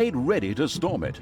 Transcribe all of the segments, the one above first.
made ready to storm it.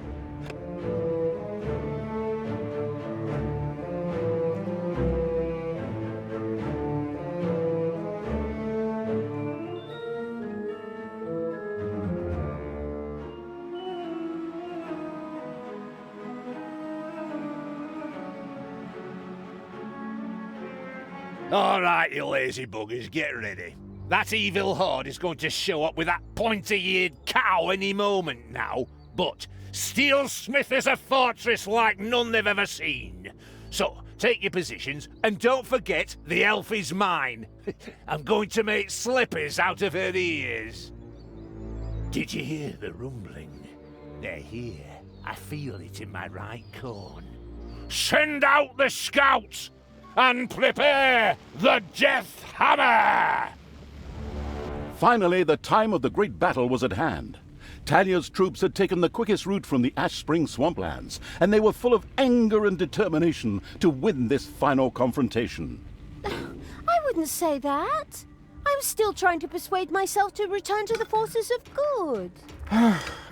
All right, you lazy buggers, get ready. That evil horde is going to show up with that pointy-eared cow any moment now, but Stilsmith is a fortress like none they've ever seen. So, take your positions, and don't forget the elf is mine. I'm going to make slippers out of her ears. Did you hear the rumbling? They're here. I feel it in my right corn. Send out the scouts! And prepare the Death Hammer! Finally, the time of the great battle was at hand. Talia's troops had taken the quickest route from the Ash Spring swamplands, and they were full of anger and determination to win this final confrontation. I wouldn't say that. I'm still trying to persuade myself to return to the forces of good.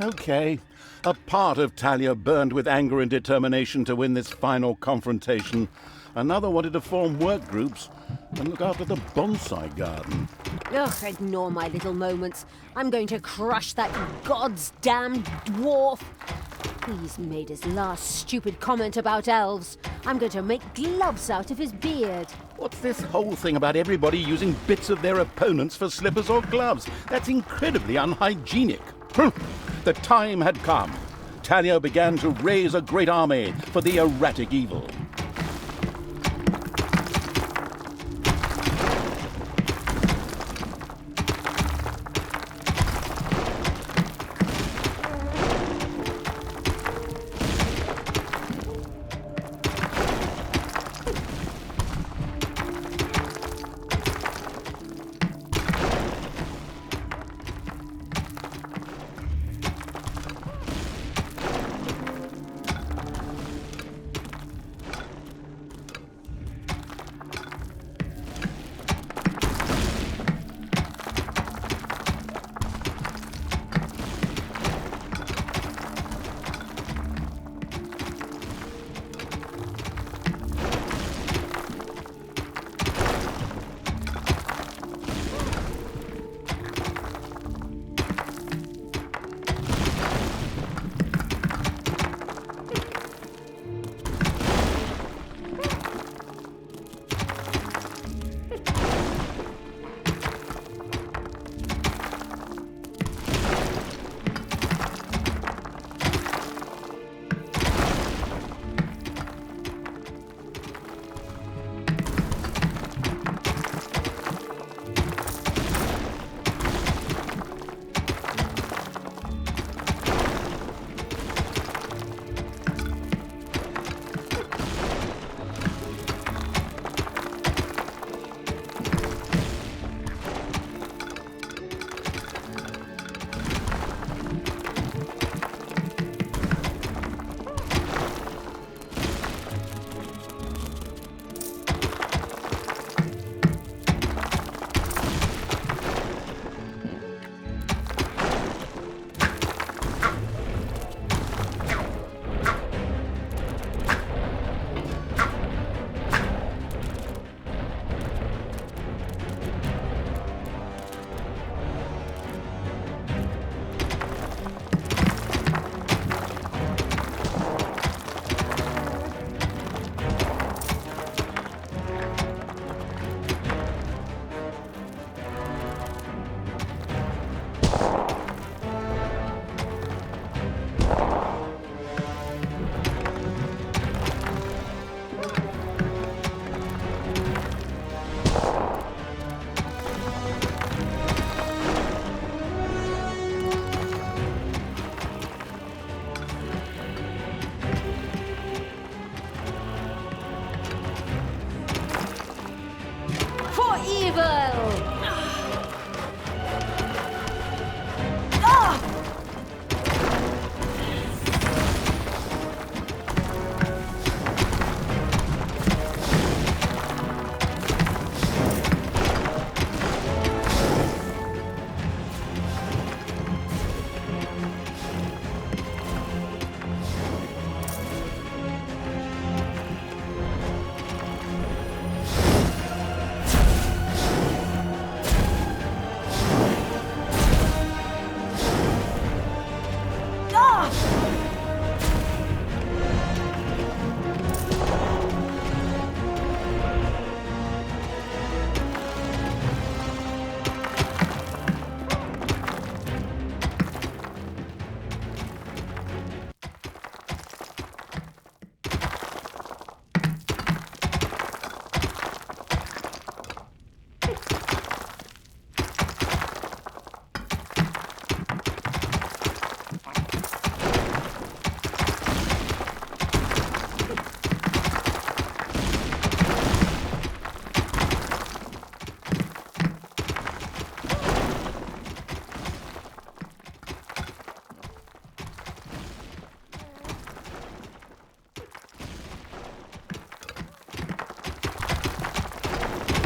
Okay. A part of Talia burned with anger and determination to win this final confrontation. Another wanted to form work groups and look after the bonsai garden. Ugh, ignore my little moments. I'm going to crush that god's damned dwarf. He's made his last stupid comment about elves. I'm going to make gloves out of his beard. What's this whole thing about everybody using bits of their opponents for slippers or gloves? That's incredibly unhygienic. The time had come. Talia began to raise a great army for the erratic evil.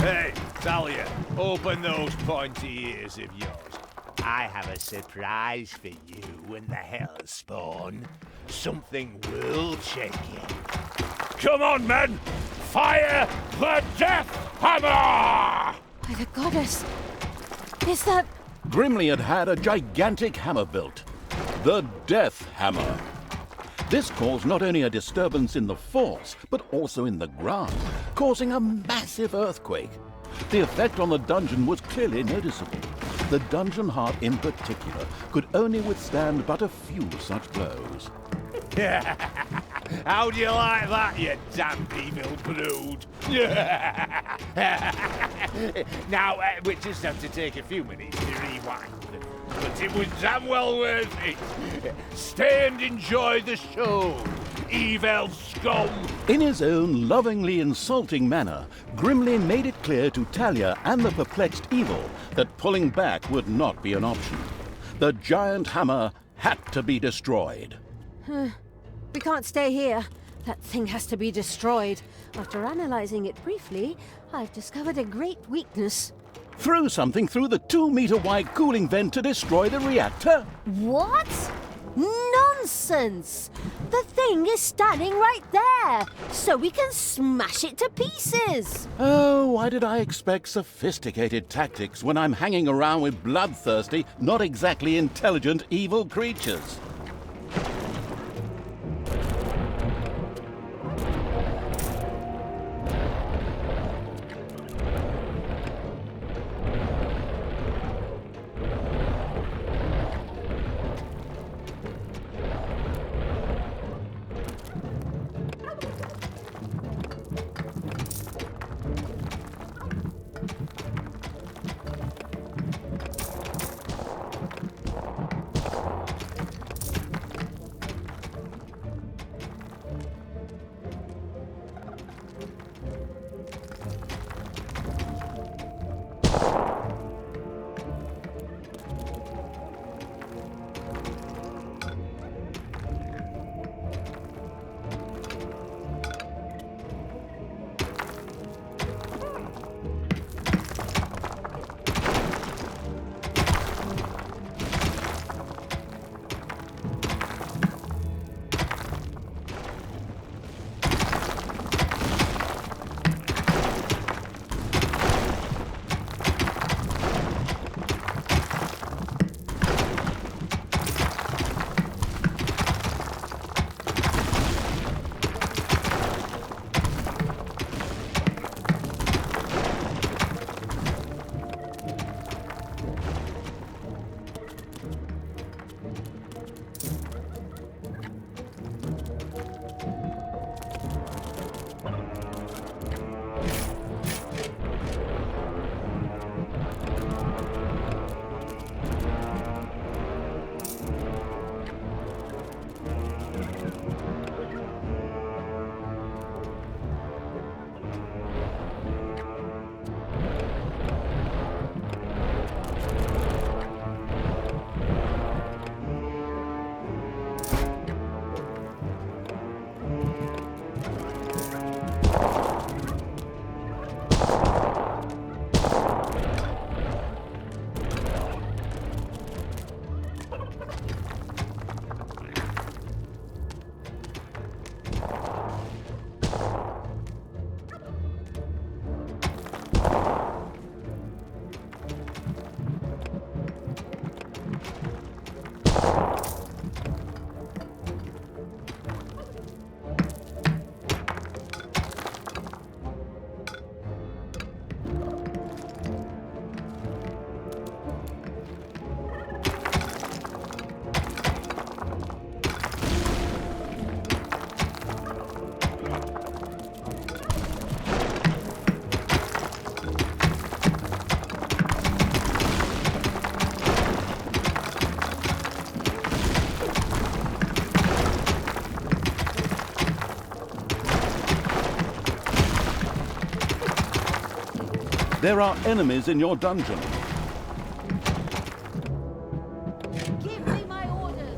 Hey, Talia, open those pointy ears of yours. I have a surprise for you when the Hellspawn. Something world-shaking. Come on, men! Fire the Death Hammer! By the goddess! Is that... Grimly had had a gigantic hammer built, the Death Hammer. This caused not only a disturbance in the force, but also in the ground, causing a massive earthquake. The effect on the dungeon was clearly noticeable. The dungeon heart in particular could only withstand but a few such blows. How do you like that, you damned evil brood? Now, we just have to take a few minutes to rewind. But it was damn well worth it. Stay and enjoy the show, evil scum. In his own lovingly insulting manner, Grimly made it clear to Talia and the perplexed evil that pulling back would not be an option. The giant hammer had to be destroyed. We can't stay here. That thing has to be destroyed. After analyzing it briefly, I've discovered a great weakness. Throw something through the 2-meter-wide cooling vent to destroy the reactor? What? Nonsense! The thing is standing right there, so we can smash it to pieces! Oh, why did I expect sophisticated tactics when I'm hanging around with bloodthirsty, not exactly intelligent evil creatures? There are enemies in your dungeon. Give me my orders!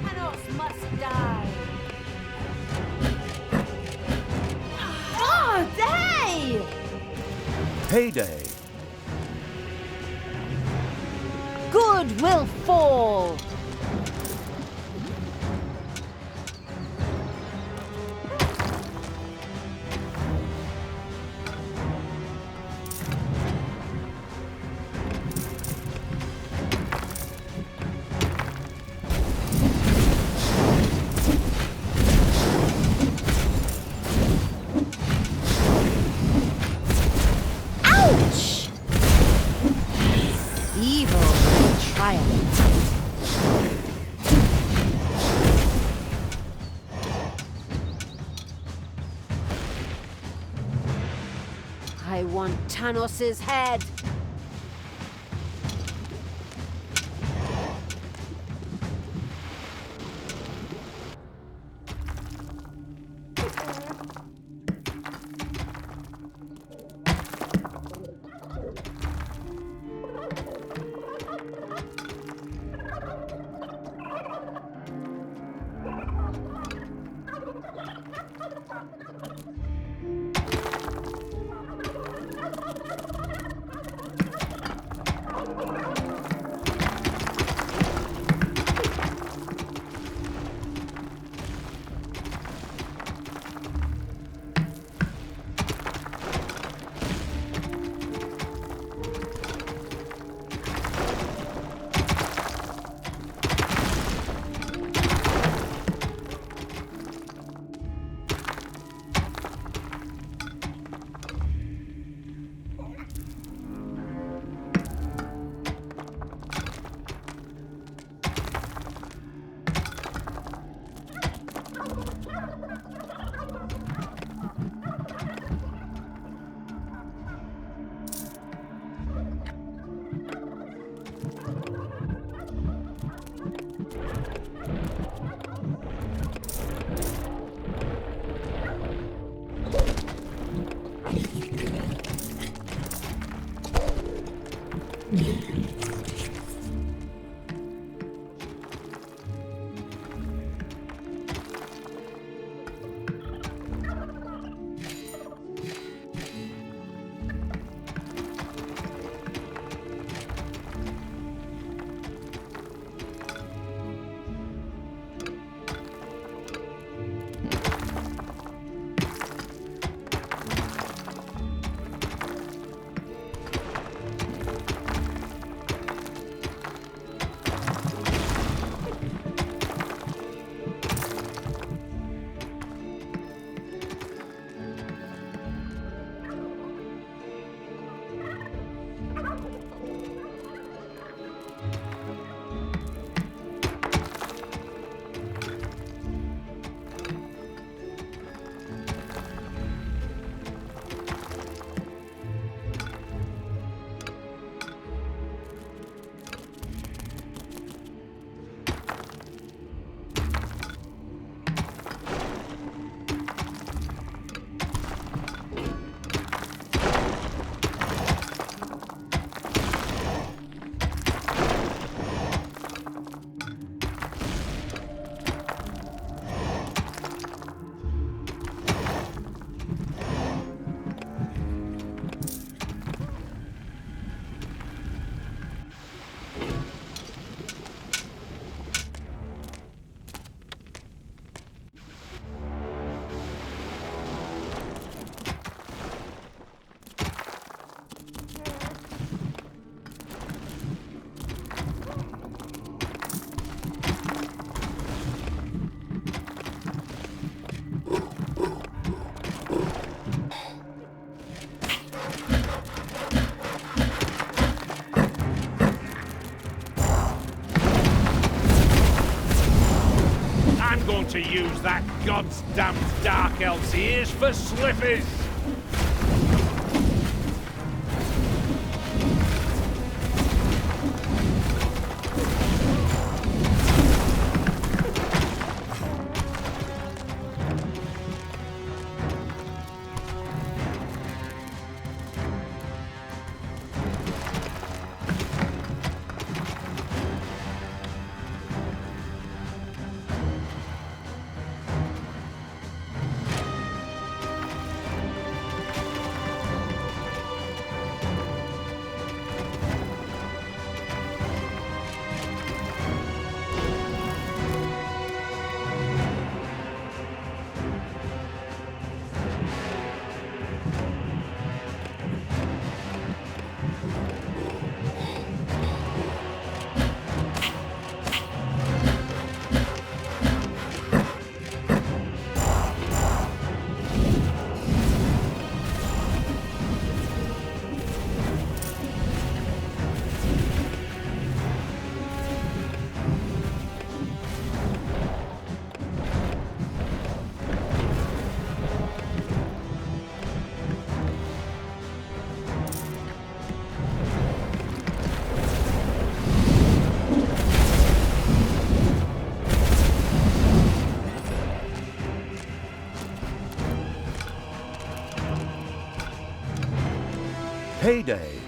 Thanos must die! Oh, day! Payday. Good will fall! Ouch! Evil will triumph. I want Thanos' head. I'm going to use that god's damned dark elf's ears for slippers! Payday.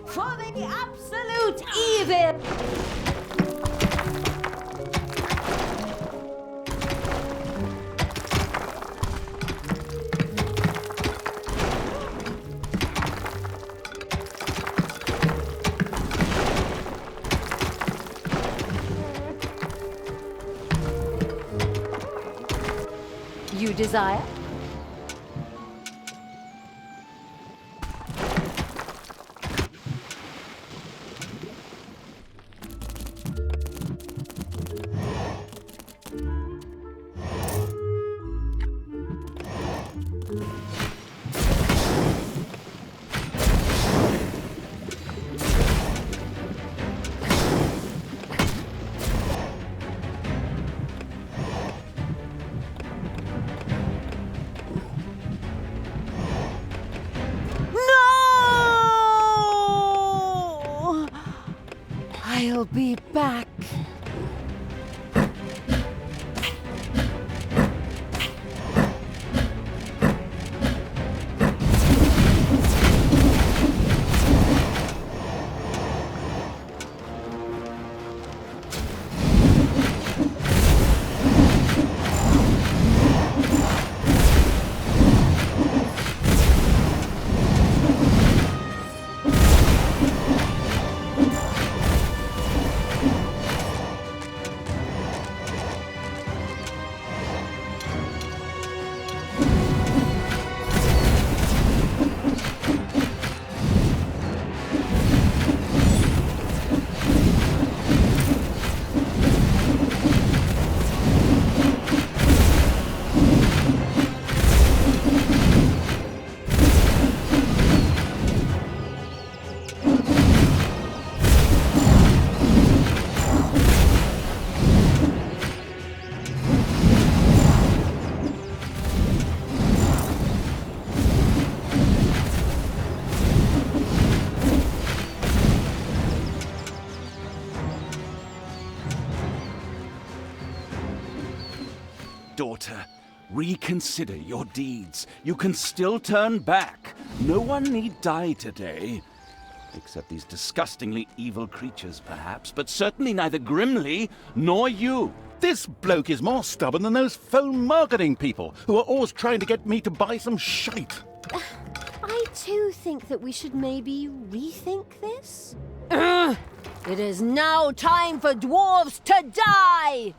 For the absolute evil! You desire? daughter. Reconsider your deeds. You can still turn back. No one need die today. Except these disgustingly evil creatures, perhaps, but certainly neither Grimly nor you. This bloke is more stubborn than those phone marketing people who are always trying to get me to buy some shite. I too think that we should maybe rethink this. It is now time for dwarves to die!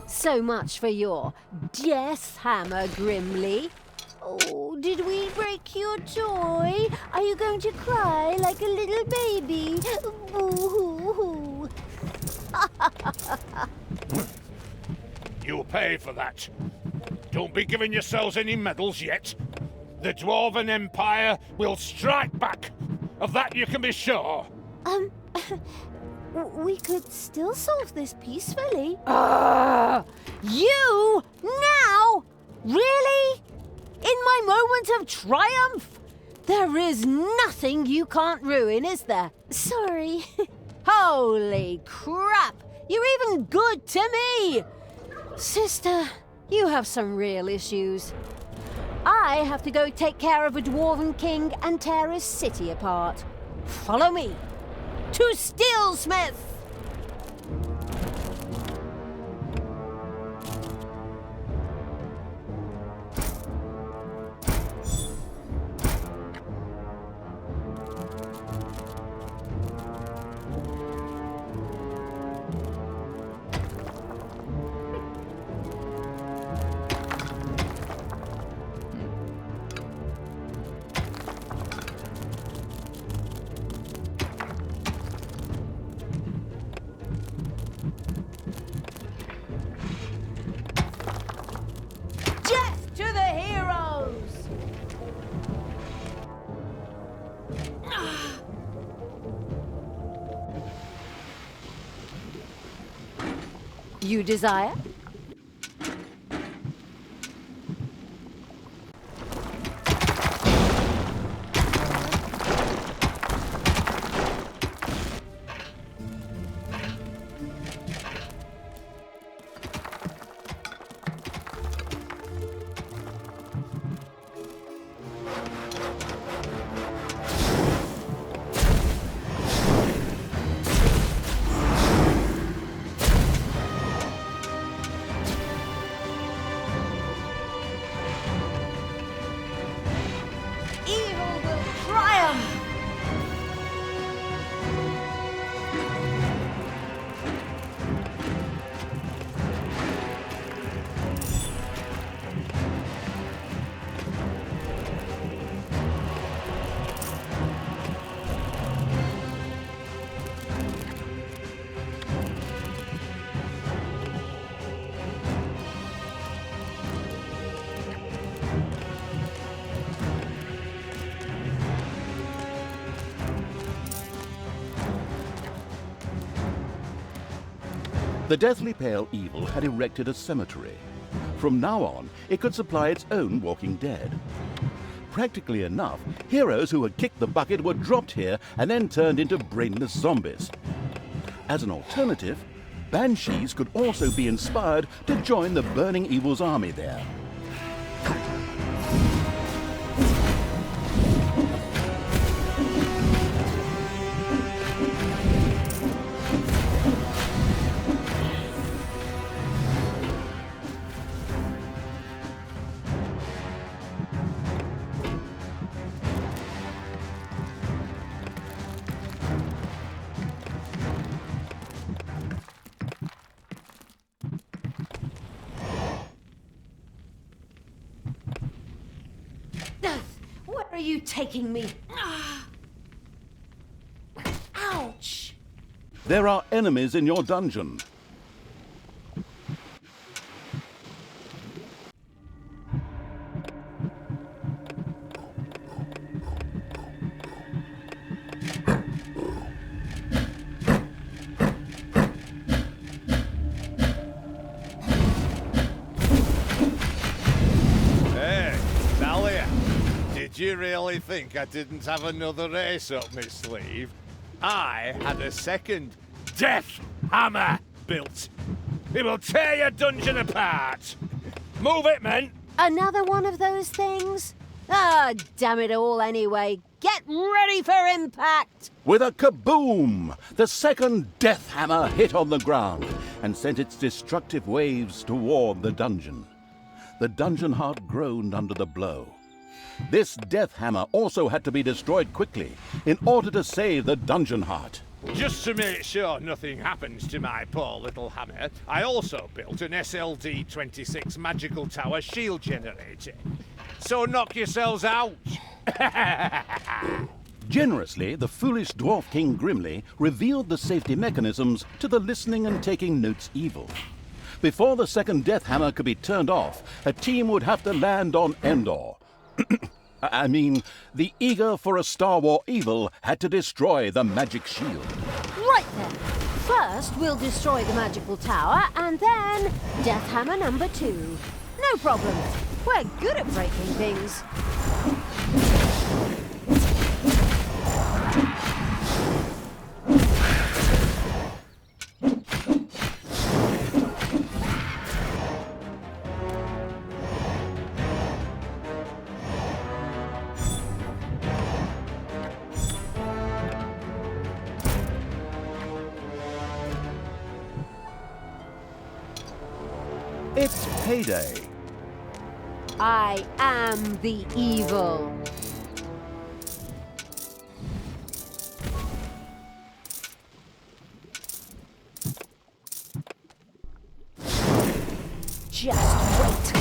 So much for your death hammer, Grimly. Oh, did we break your toy? Are you going to cry like a little baby? Boo-hoo-hoo. You'll pay for that. Don't be giving yourselves any medals yet. The Dwarven Empire will strike back. Of that you can be sure. We could still solve this peacefully. You? Now? Really? In my moment of triumph? There is nothing you can't ruin, is there? Sorry. Holy crap! You're even good to me! Sister, you have some real issues. I have to go take care of a Dwarven king and tear his city apart. Follow me to Stilsmith! You desire? The Deathly Pale Evil had erected a cemetery. From now on, it could supply its own walking dead. Practically enough, heroes who had kicked the bucket were dropped here and then turned into brainless zombies. As an alternative, banshees could also be inspired to join the Burning Evil's army there. Where are you taking me? Ouch! There are enemies in your dungeon. Did you really think I didn't have another ace up my sleeve? I had a second death hammer built. It will tear your dungeon apart. Move it, men. Another one of those things? Ah, damn it all anyway. Get ready for impact! With a kaboom! The second death hammer hit on the ground and sent its destructive waves toward the dungeon. The dungeon heart groaned under the blow. This death hammer also had to be destroyed quickly in order to save the dungeon heart. Just to make sure nothing happens to my poor little hammer, I also built an SLD-26 magical tower shield generator. So knock yourselves out! Generously, the foolish Dwarf King Grimly revealed the safety mechanisms to the listening and taking notes evil. Before the second death hammer could be turned off, a team would have to land on Endor. I mean, the eager for a Star War evil had to destroy the magic shield. Right then. First, we'll destroy the magical tower, and then Death Hammer number 2. No problem. We're good at breaking things. It's payday. I am the evil. Just wait.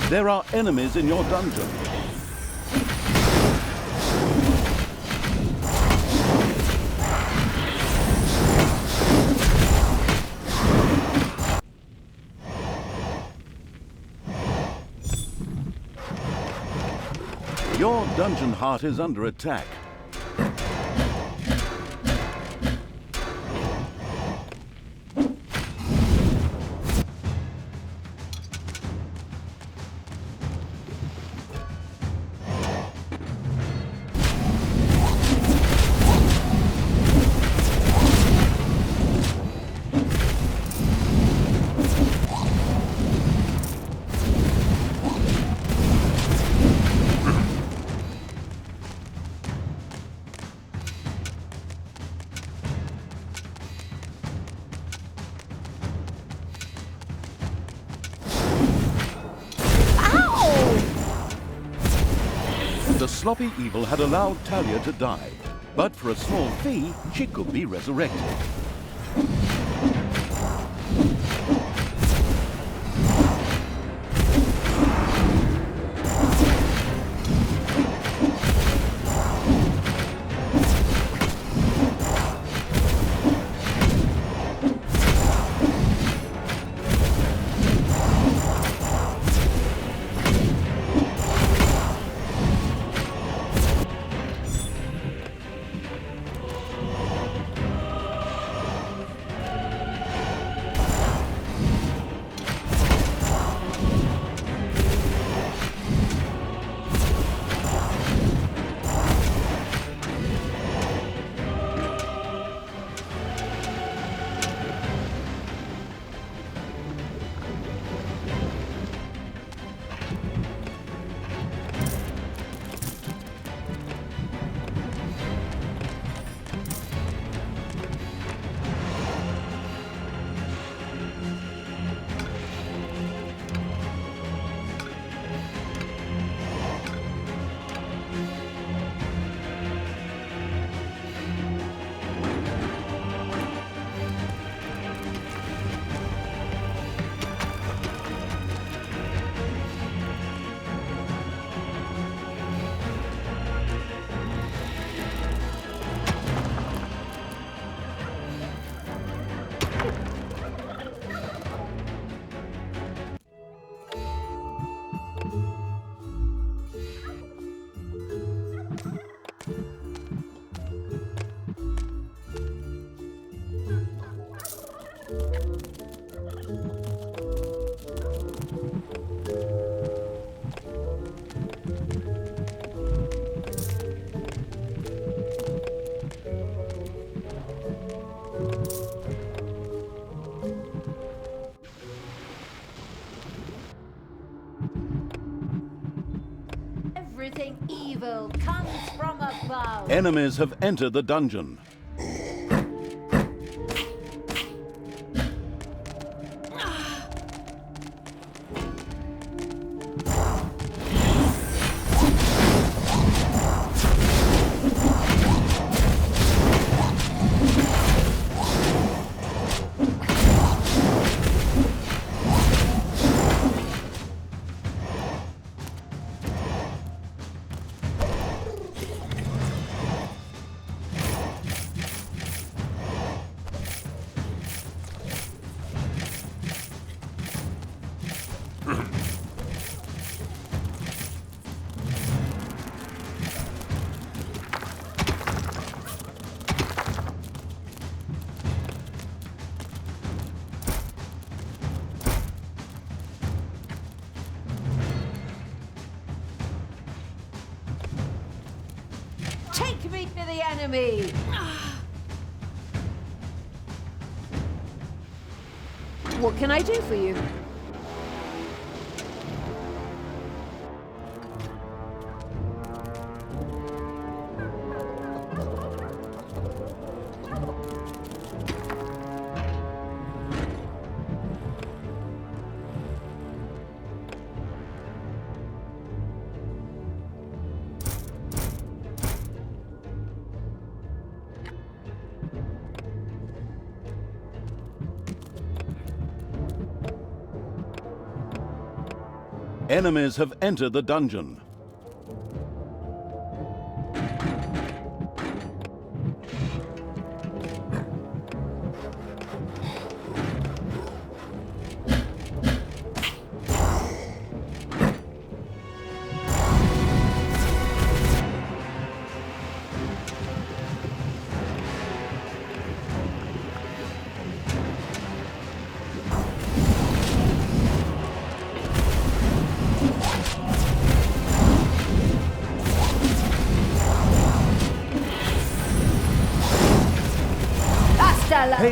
There are enemies in your dungeon. Your dungeon heart is under attack. The sloppy evil had allowed Talia to die, but for a small fee, she could be resurrected. Everything evil comes from above. Enemies have entered the dungeon. Take me to the enemy! What can I do for you? Enemies have entered the dungeon.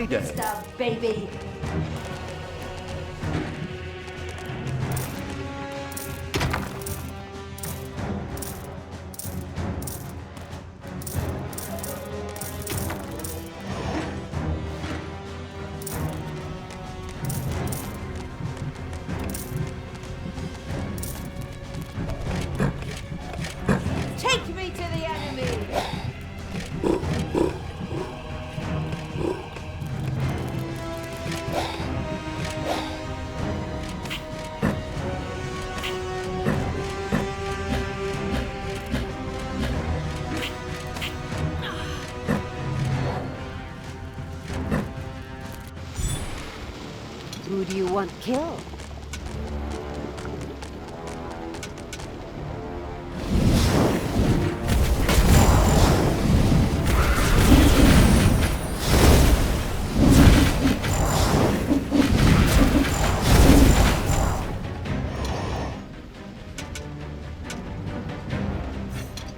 Payday. Vista, baby. Take me to the enemy. Who do you want killed?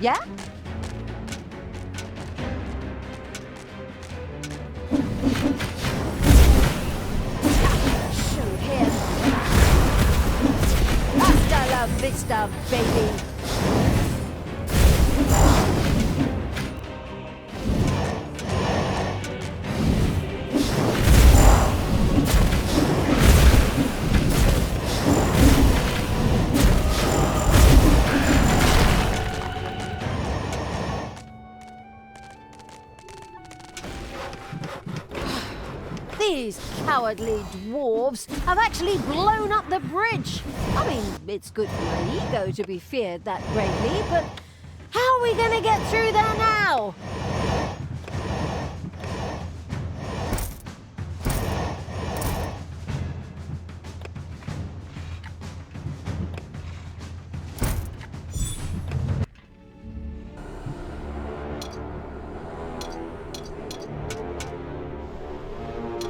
Yeah? Shoot him. Hasta la vista, baby. These cowardly dwarves have actually blown up the bridge. I mean, it's good for my ego to be feared that greatly, but how are we going to get through there now?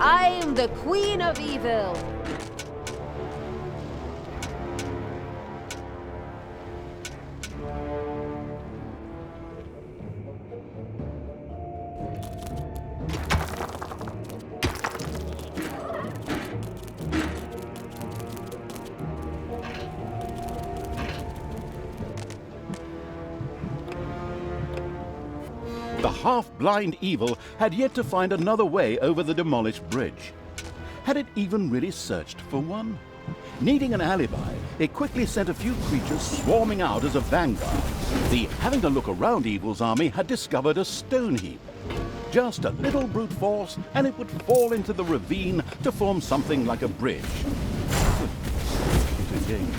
I am the Queen of Evil. half-blind evil had yet to find another way over the demolished bridge. Had it even really searched for one? Needing an alibi, it quickly sent a few creatures swarming out as a vanguard. The having to look around evil's army had discovered a stone heap. Just a little brute force, and it would fall into the ravine to form something like a bridge. It's a game.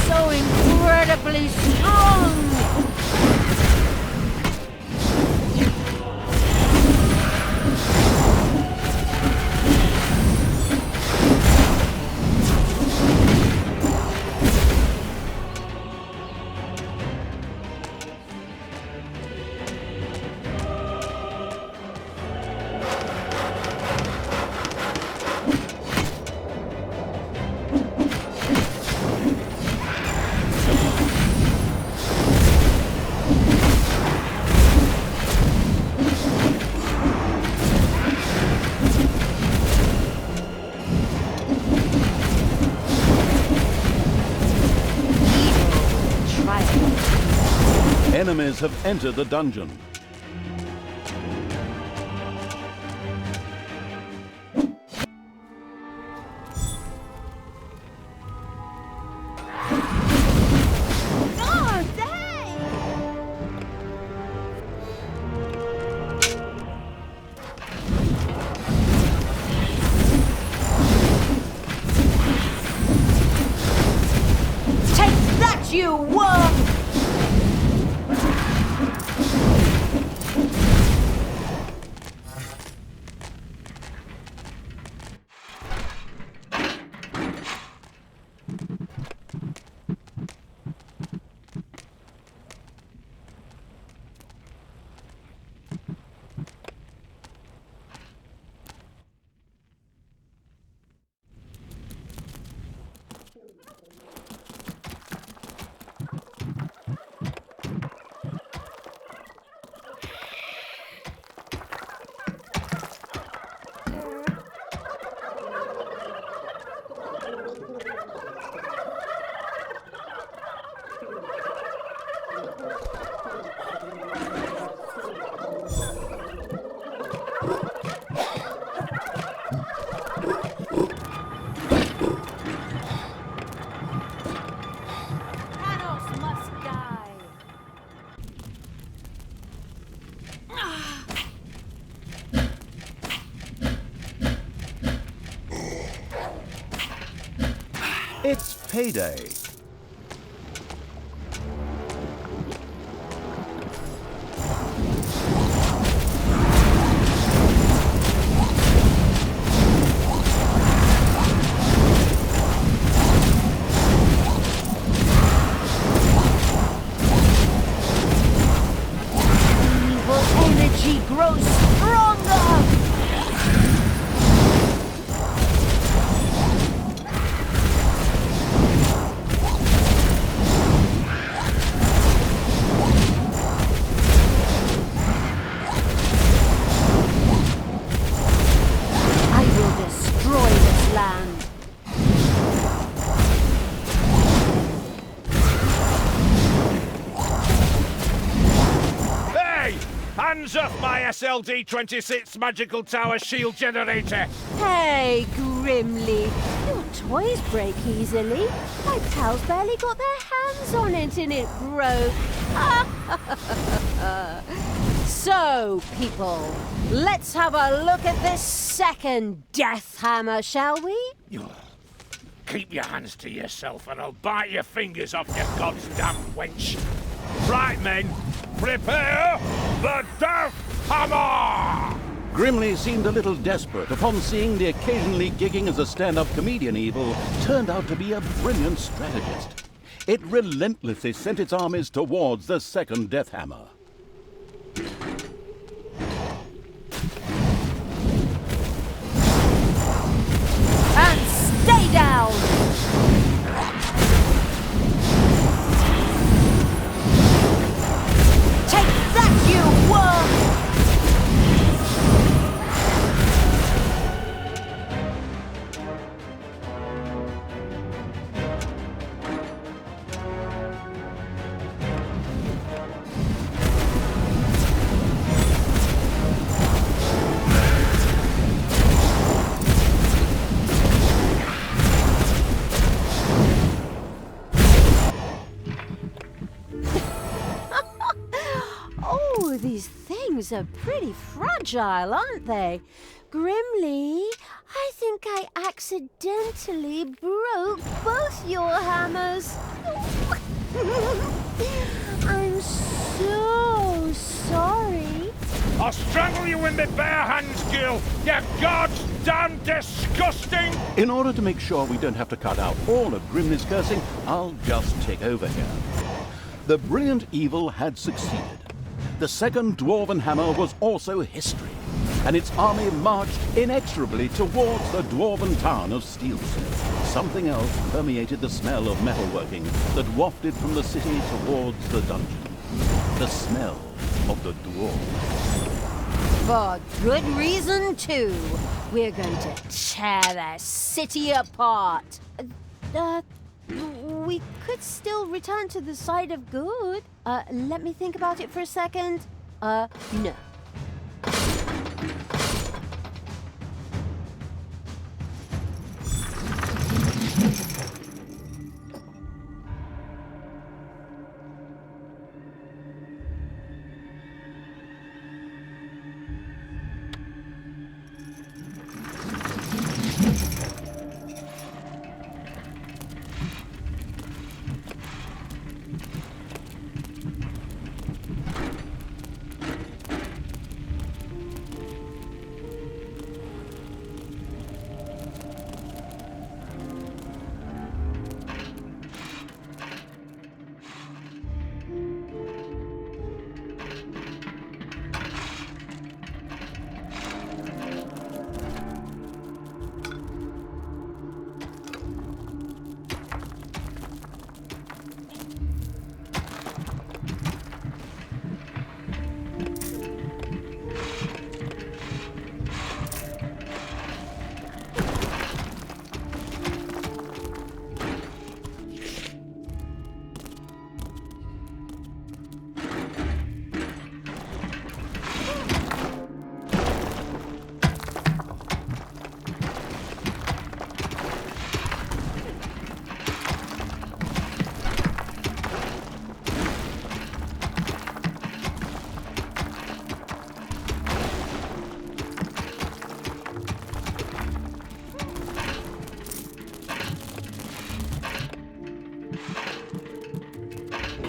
So incredibly strong! Enemies have entered the dungeon. Take that, you worm! It's payday. Evil energy grows stronger! I will destroy this land. Hey! Hands off my SLD-26 magical tower shield generator! Hey, Grimly. Your toys break easily. My pals barely got their hands on it and it broke. So, people, let's have a look at this second death hammer, shall we? Keep your hands to yourself and I'll bite your fingers off, you goddamn wench! Right, men, prepare the Death Hammer! Grimly seemed a little desperate upon seeing the occasionally gigging as a stand-up comedian evil turned out to be a brilliant strategist. It relentlessly sent its armies towards the second death hammer. Ooh, these things are pretty fragile, aren't they? Grimly, I think I accidentally broke both your hammers. I'm so sorry. I'll strangle you in my bare hands, Gil! You goddamn disgusting! In order to make sure we don't have to cut out all of Grimly's cursing, I'll just take over here. The brilliant evil had succeeded. The second dwarven hammer was also history, and its army marched inexorably towards the dwarven town of Stilsmith. Something else permeated the smell of metalworking that wafted from the city towards the dungeon. The smell of the dwarves. For good reason, too. We're going to tear their city apart. We could still return to the side of good. Let me think about it for a second. No.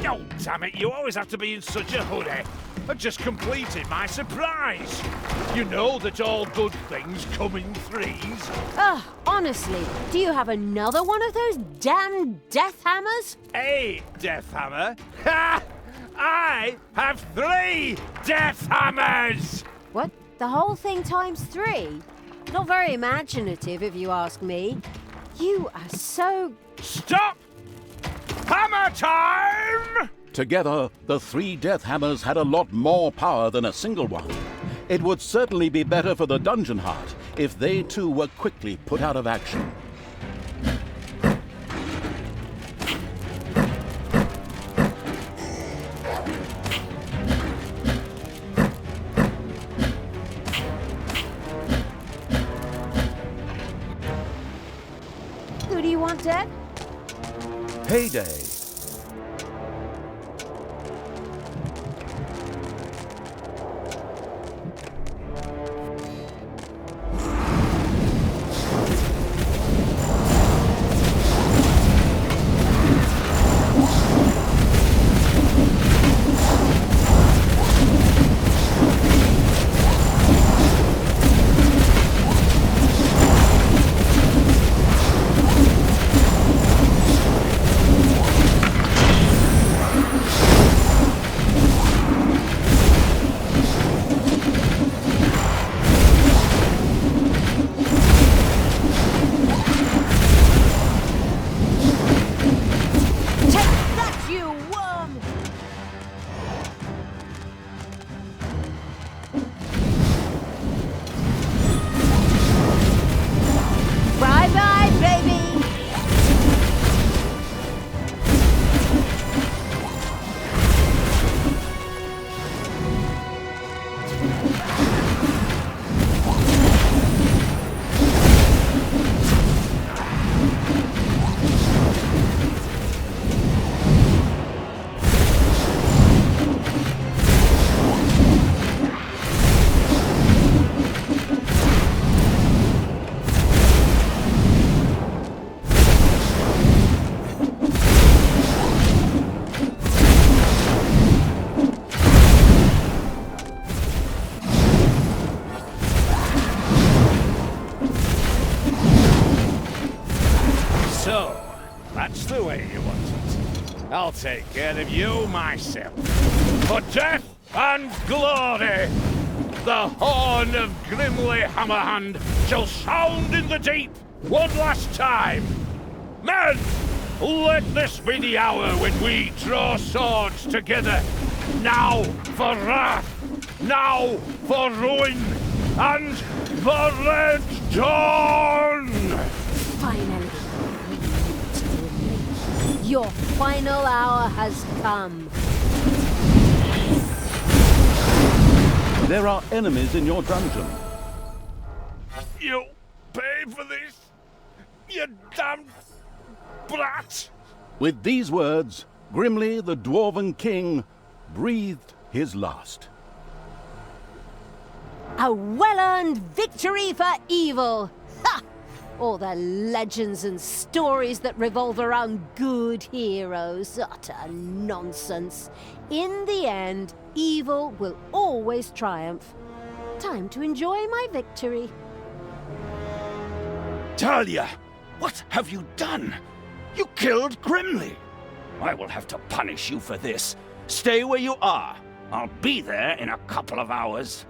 Oh, damn it, you always have to be in such a hurry. I've just completed my surprise. You know that all good things come in threes. Honestly, do you have another one of those damn death hammers? A death hammer? Ha! I have 3 death hammers! What? The whole thing times 3? Not very imaginative, if you ask me. You are so... Stop! Hammer time! Together, the 3 death hammers had a lot more power than a single one. It would certainly be better for the dungeon heart if they too were quickly put out of action. Who do you want dead? Payday. I'll take care of you myself. For death and glory, the horn of Grimly Hammerhand shall sound in the deep one last time. Men, let this be the hour when we draw swords together. Now for wrath, now for ruin, and the Red Dawn! Finally, your final hour has come. There are enemies in your dungeon. You pay for this, you damned brat! With these words, Grimly the Dwarven King breathed his last. A well-earned victory for evil! Ha! All the legends and stories that revolve around good heroes. Utter nonsense. In the end, evil will always triumph. Time to enjoy my victory. Talia, what have you done? You killed Grimly. I will have to punish you for this. Stay where you are. I'll be there in a couple of hours.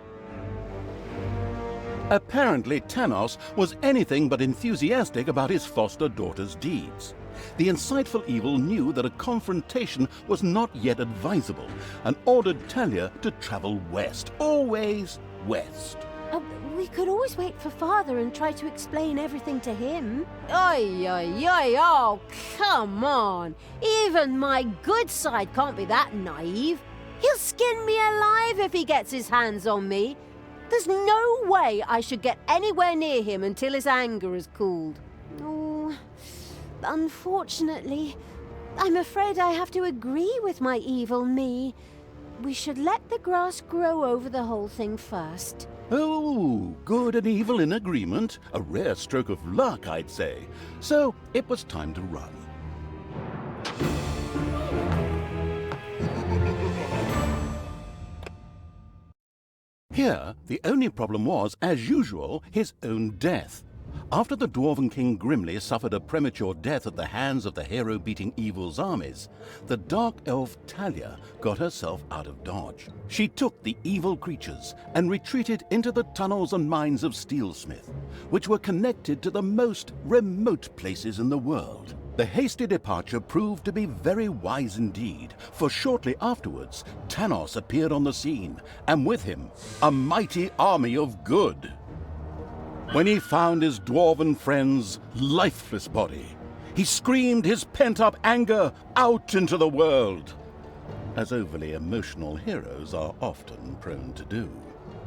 Apparently, Tanos was anything but enthusiastic about his foster daughter's deeds. The insightful evil knew that a confrontation was not yet advisable and ordered Talia to travel west, always west. We could always wait for Father and try to explain everything to him. Oh, come on. Even my good side can't be that naive. He'll skin me alive if he gets his hands on me. There's no way I should get anywhere near him until his anger has cooled. Oh, unfortunately, I'm afraid I have to agree with my evil me. We should let the grass grow over the whole thing first. Oh, good and evil in agreement. A rare stroke of luck, I'd say. So it was time to run. Here, the only problem was, as usual, his own death. After the Dwarven King Grimly suffered a premature death at the hands of the hero-beating evil's armies, the dark elf Talia got herself out of dodge. She took the evil creatures and retreated into the tunnels and mines of Steelsmith, which were connected to the most remote places in the world. The hasty departure proved to be very wise indeed, for shortly afterwards, Tanos appeared on the scene, and with him, a mighty army of good. When he found his dwarven friend's lifeless body, he screamed his pent-up anger out into the world, as overly emotional heroes are often prone to do.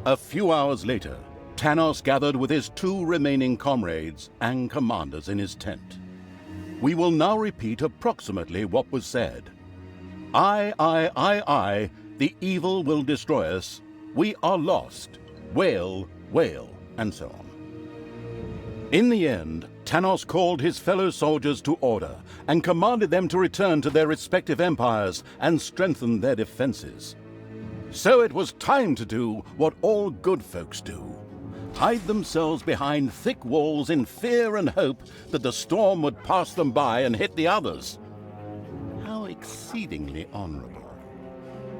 A few hours later, Tanos gathered with his 2 remaining comrades and commanders in his tent. We will now repeat approximately what was said. I, the evil will destroy us. We are lost. Wail, wail, and so on. In the end, Tanos called his fellow soldiers to order and commanded them to return to their respective empires and strengthen their defenses. So it was time to do what all good folks do: hide themselves behind thick walls in fear and hope that the storm would pass them by and hit the others. How exceedingly honorable.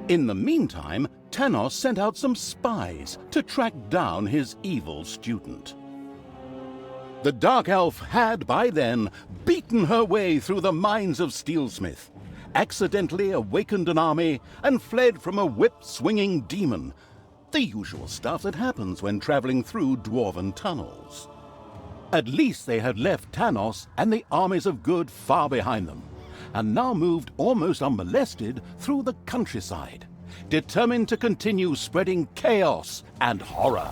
In the meantime, Tanos sent out some spies to track down his evil student. The Dark Elf had, by then, beaten her way through the mines of Steelsmith, accidentally awakened an army, and fled from a whip-swinging demon. The usual stuff that happens when traveling through dwarven tunnels. At least they had left Tanos and the armies of good far behind them, and now moved almost unmolested through the countryside, determined to continue spreading chaos and horror.